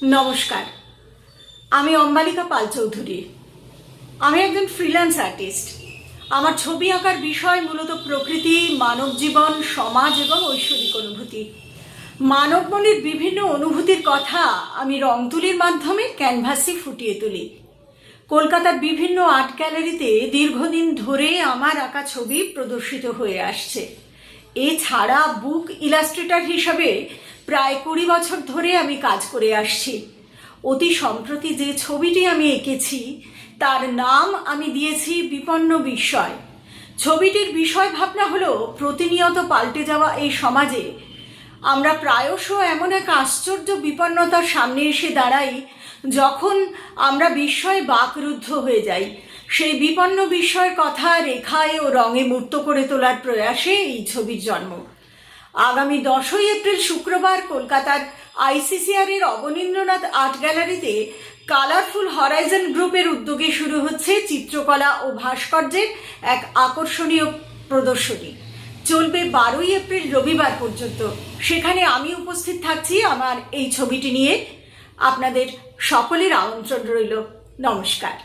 নমস্কার, আমি অম্বালিকা পাল চৌধুরী। আমি একজন ফ্রিল্যান্স আর্টিস্ট। আমার ছবি আঁকার বিষয় মূলত প্রকৃতি, মানব জীবন, সমাজ এবং ঐশ্বরিক অনুভূতি। মানবমনের বিভিন্ন অনুভূতির কথা আমি রং তুলির মাধ্যমে ক্যানভাসে ফুটিয়ে তুলি। কলকাতার বিভিন্ন আর্ট গ্যালারিতে দীর্ঘদিন ধরে আমার আঁকা ছবি প্রদর্শিত হয়ে আসছে। এছাড়া বুক ইলাস্ট্রেটর হিসাবে প্রায় 20 বছর ধরে আমি কাজ করে আসছি। অতি সম্প্রতি যে ছবিটি আমি এঁকেছি তার নাম আমি দিয়েছি বিপন্ন বিস্ময়। ছবিটির বিষয় ভাবনা হলো প্রতিনিয়ত পাল্টে যাওয়া এই সমাজে আমরা প্রায়শ এমন এক আশ্চর্য বিপন্নতার সামনে এসে দাঁড়াই যখন আমরা বিস্ময়ে বাকরুদ্ধ হয়ে যাই। সেই বিপন্ন বিস্ময়ের কথা রেখায় ও রঙে মূর্ত করে তোলার প্রয়াসে এই ছবির জন্ম। আগামী 10ই এপ্রিল শুক্রবার কলকাতার ICCR এর অবনীন্দ্রনাথ আর্ট গ্যালারিতে কালারফুল হরাইজন গ্রুপের উদ্যোগে শুরু হচ্ছে চিত্রকলা ও ভাস্কর্যের এক আকর্ষণীয় প্রদর্শনী। চলবে 12ই এপ্রিল রবিবার পর্যন্ত। সেখানে আমি উপস্থিত থাকছি আমার এই ছবিটি নিয়ে। আপনাদের সকলের আমন্ত্রণ রইল। নমস্কার।